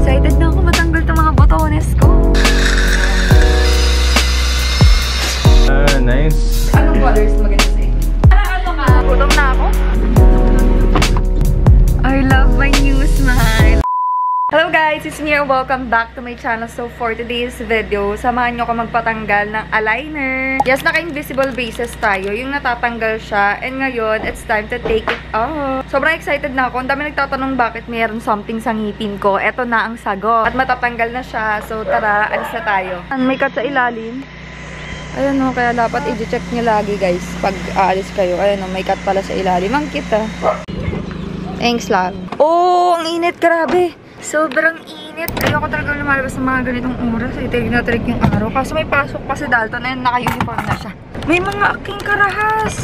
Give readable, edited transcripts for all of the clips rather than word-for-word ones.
Excited na ako matanggal itong mga botones ko. Nice. Anong colors maganda sa inyo? Ano ka? Gutom na ako. I love my new smile. Hello guys, it's me here. Welcome back to my channel. So for today's video, samahan nyo ako magpatanggal ng eyeliner. Yes, naka-invisible bases tayo. Yung natatanggal siya. And ngayon, it's time to take it off. Sobrang excited na ako. Ang dami nagtatanong bakit mayroon something sa ngipin ko. Eto na ang sagot. At matatanggal na siya. So tara, alis na tayo. May cut sa ilalim. Ayan o, kaya dapat i-check nyo lagi guys pag aalis kayo. Ayan o, may cut pala sa ilalim. Ang cute ah. Thanks love. Oh, ang init, grabe. Sobrang init. Ayoko talaga lumalabas ng mga ganitong oras. Ay, tinatrik yung araw. Kaso may pasok pa si Dalton. Ayun, naka-uniform na siya. May mga aking karahas.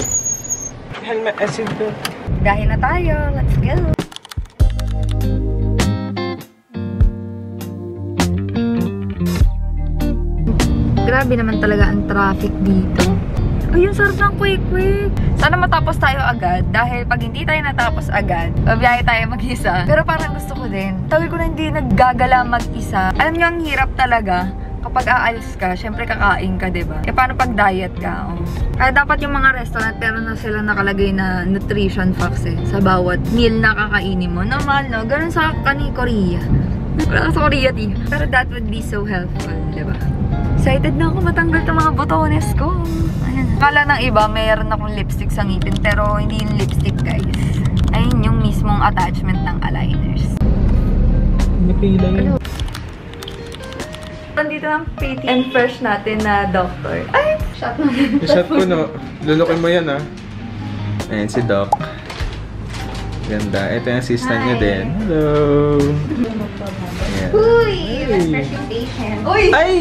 Helmet acid ko. Dahil na tayo. Let's go. Grabe naman talaga ang traffic dito. Ayun, sarap ng quick-quick. Sana matapos tayo agad. Dahil pag hindi tayo natapos agad, babiyahe tayo mag-isa. Pero parang gusto ko din. Tawag ko na hindi naggagala mag-isa. Alam nyo, ang hirap talaga. Kapag aalis ka, syempre kakain ka, diba? E paano pag diet ka? Oh. Kaya dapat yung mga restaurant, meron na sila nakalagay na nutrition facts eh. Sa bawat meal na kakainin mo. Normal, no? Ganun sa Korea. Wala sa Korea, di. Pero that would be so helpful, diba? Excited na ako matanggal itong mga botones ko. Ayan. Kala ng iba, mayroon akong lipstick sa ngipin. Pero hindi yung lipstick, guys. Ayun yung mismong attachment ng eyeliners. Napila yun. Nandito ang pretty and fresh natin na doctor. Ay! Shot na. Shot ko, no? Lulukin mo yan, ah. Ayan si Doc. Ganda. Ito yung assistant niya din. Hello! Ayan. Uy! Refreshing patient. Uy! Ay!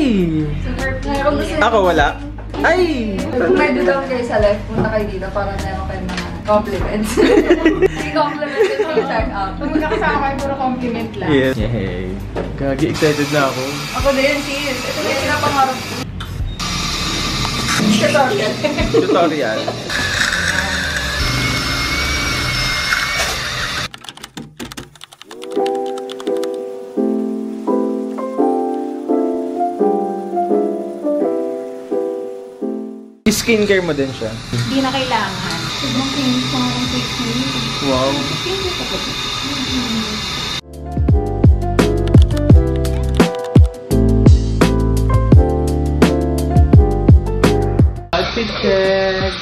Ako wala. Ay! Kung may down kayo sa left, punta kayo dito para meron kayo mga compliments. Hindi compliments yung check out. Kung magkakasama kayo, puro compliment lang. Yes. Yay! Gagi, excited na ako. Ako din, sis. Ito yung pinapangarap ko. Tutorial. Tutorial. Skincare mo din siya. Hindi na kailangan. Sobrang kinis pa akong technique. Wow. Outfit check!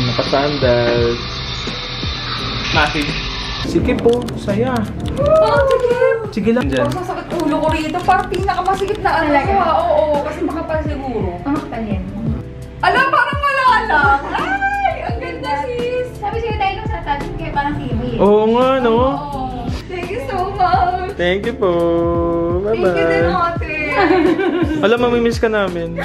Nakasandals. Massive. Sige po, saya. Oh, sige. Sige lang dyan. Pag sasakit ulo ko rito, parang pinakamasigit na ano. Talaga? Oo, kasi makapal siguro. Pamaktan yan. Alam, parang wala lang. Ay, ang ganda sis. Sabi sa'yo tayo nung sa tatin, kaya parang kiwi. Oo nga, no? Oo. Thank you so much. Thank you po. Thank you din, Bye-bye. ate. Alam, mamimiss ka namin.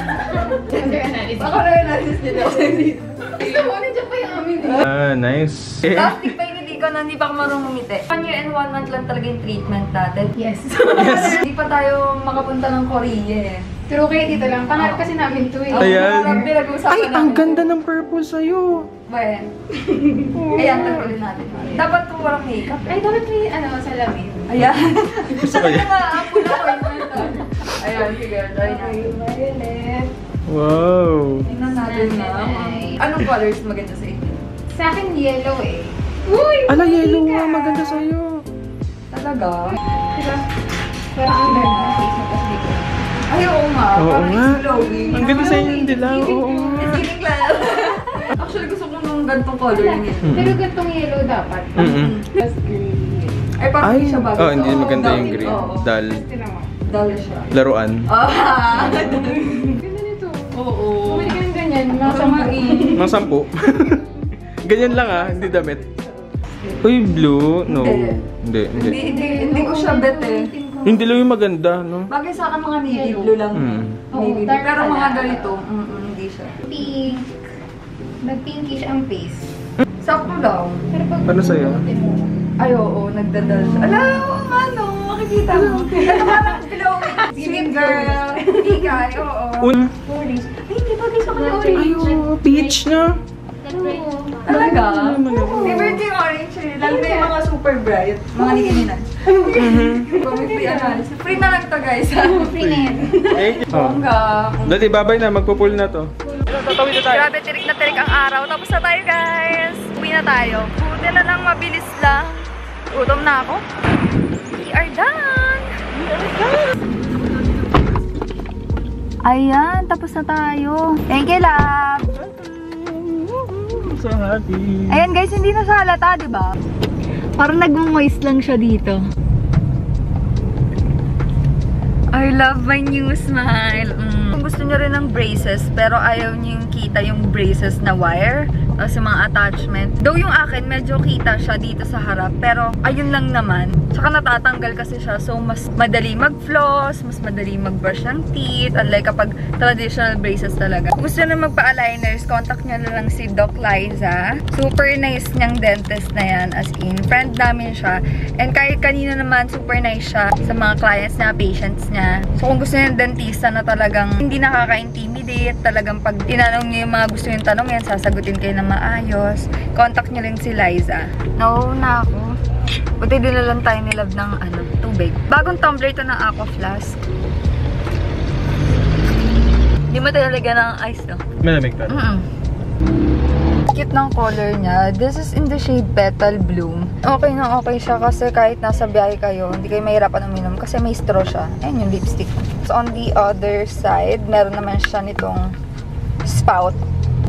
Gender analysis. Baka na yun natin dito. Gusto mo, nandiyan pa yung amin eh. Ah, nice. Tapos, di pa hindi ko na, hindi pa ako marunong umiti. 1 year and 1 month lang talaga yung treatment natin. Yes. Hindi pa tayo makapunta ng Korea eh. Pero kaya dito lang. Pangarap kasi namin to eh. Ayan. Ay, Ang ganda ng purple sa'yo. Bayan. Ayan, tagulin natin. Dapat kung walang makeup. Ay, dapat may salamin. Ayan. Gusto ko yan. Ako na appointment. Ayan, sige. Try na. Violet. Wow. Tingnan natin na. Anong colors maganda sa inyo? Sa akin, yellow eh. Uy! Ala, yellow nga. Maganda sa'yo. Talaga? Diba? Parang ang ganda. Face mo tapos dito. Ay, oo nga. Oo Parang nga. it's glowing. Ang ganda sa inyo yung dilaw. Oo nga. It's giving class. Actually, gusto ko nung gantong color niya. Pero gantong yellow dapat. Tapos green. Ay, parang Ay, hindi siya bago. oh, hindi maganda yung green. Oo. Dal. Tinawa. Dull siya. Laruan. Ah! Ganda nito. Oo. Bumili ka ng ganyan. Masamain. Mga 10. Ganyan lang ah, hindi damit. Uy, blue? No. Hindi. Hindi ko siya bet eh. Yung dilaw yung maganda, no? Bagay sa akin mga navy blue lang. Navy blue. dark Pero mga pala. ganito, hindi siya. Pink. Nag-pinkish ang face. Sakto lang. Pero pag Ano sa'yo? bunutin mo, Ay, oo, nagdadal siya. Ala, oo nga, no. Makikita mo. Ito parang glowing. Sweet girl. Ikay, oo. Un. orange. Ay, hindi bagay sa kanya Orange. orange. Peach na. Oo. Talaga? Favorite ko yung orange eh. Lalo na yung mga super bright. Mga nikininan. Kung may free analysis. Free na lang to guys. Free na yun. Bongga. Dali, babay na. Magpupul na to. Tatawid na tayo. Grabe, tirik na tirik ang araw. Tapos na tayo guys. Uwi na tayo. Buti na lang, mabilis lang. Gutom na ako. We are done. Ayan, tapos na tayo. Thank you, love. So happy. Ayan guys, hindi na siya halata, di ba? Parang nag-moist lang siya dito. I love my new smile. Kung gusto nyo rin ng braces, pero ayaw nyo yung kita yung braces na wire, tapos yung mga attachment. Though yung akin, medyo kita siya dito sa harap, pero ayun lang naman. Tsaka natatanggal kasi siya, so mas madali mag-floss, mas madali mag-brush ng teeth, unlike kapag traditional braces talaga. Kung gusto nyo magpa-aligners, contact nyo na lang si Doc Liza. Super nice niyang dentist na yan, as in, friend namin siya. And kahit kanina naman, super nice siya sa mga clients na, patients niya. So kung gusto nyo yung dentista na talagang hindi nakaka-intimidate, talagang pag tinanong nyo yung mga gusto nyo tanongin, sasagutin kayo ng maayos, contact nyo lang si Liza. No na ako. Buti dinalan tayo ni Love ng tubig. Bagong tumbler ito ng Aqua Flask. Hindi mo talaga ng ice, no? Malamig ka. Cute ng color niya. This is in the shade Petal Bloom. Okay na okay siya kasi kahit nasa biyahe kayo, hindi kayo mahirapan uminom kasi may straw siya. Ayan yung lipstick. So on the other side, meron naman siya nitong spout.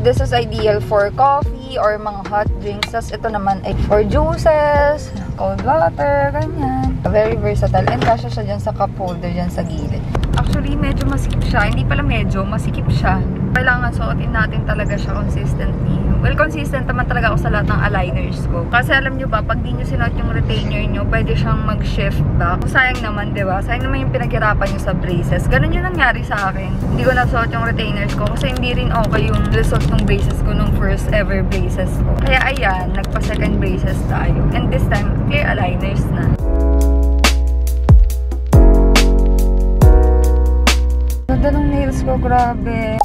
This is ideal for coffee or mga hot drinks. Tapos ito naman ay for juices, cold water, ganyan. Very versatile. And kasya siya dyan sa cup holder dyan sa gilid. Actually, medyo masikip siya. Hindi pala medyo, masikip siya. Kailangan suotin natin talaga siya consistently. Well, consistent naman talaga ako sa lahat ng aligners ko. Kasi alam nyo ba, pag di nyo sinuot yung retainer nyo, pwede siyang mag-shift back. Sayang naman, di ba? Sayang naman yung pinaghirapan nyo sa braces. Ganun yung nangyari sa akin. Hindi ko nasuot yung retainers ko kasi hindi rin okay yung result ng braces ko nung first ever braces ko. Kaya ayan, nagpa-second braces tayo. And this time, clear aligners na. Ganda ng nails ko, grabe.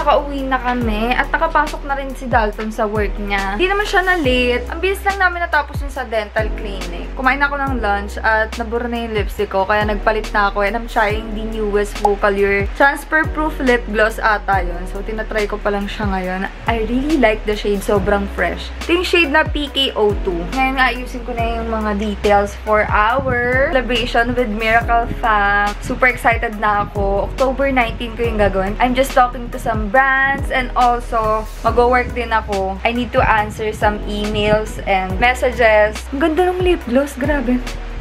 Nakauwi na kami at nakapasok na rin si Dalton sa work niya. Hindi naman siya na-late. Ang bilis lang namin natapos yun sa dental clinic. Kumain ako ng lunch at nabura na yung lipstick ko kaya nagpalit na ako and I'm trying the newest Vocallure Transfer Proof Lip Gloss ata yun. So, tinatry ko pa lang siya ngayon. I really like the shade. Sobrang fresh. Ito yung shade na PK02. Ngayon ayusin ko na yung mga details for our celebration with Miracle Fam. Super excited na ako. October 19 ko yung gagawin. I'm just talking to some brands and also mag-work din ako. I need to answer some emails and messages. Ang ganda ng lip gloss, grabe.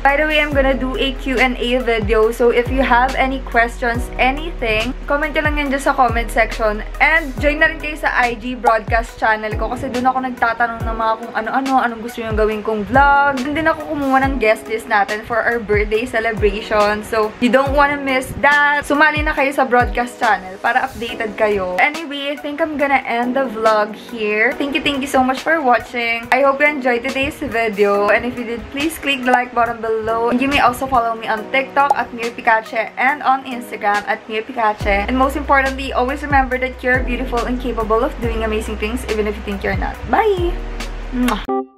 By the way, I'm gonna do a Q&A video. So, if you have any questions, anything, comment nyo lang yan dyan sa comment section. And, join na rin kayo sa IG broadcast channel ko kasi doon ako nagtatanong ng mga kung ano-ano, anong gusto nyo gawin kong vlog. Doon din ako kumuha ng guest list natin for our birthday celebration. So, you don't wanna miss that. Sumali na kayo sa broadcast channel para updated kayo. Anyway, I think I'm gonna end the vlog here. Thank you so much for watching. I hope you enjoyed today's video. And if you did, please click the like button below. And you may also follow me on TikTok at MirPikache and on Instagram at MirPikache. And most importantly, always remember that you're beautiful and capable of doing amazing things even if you think you're not. Bye! Mwah.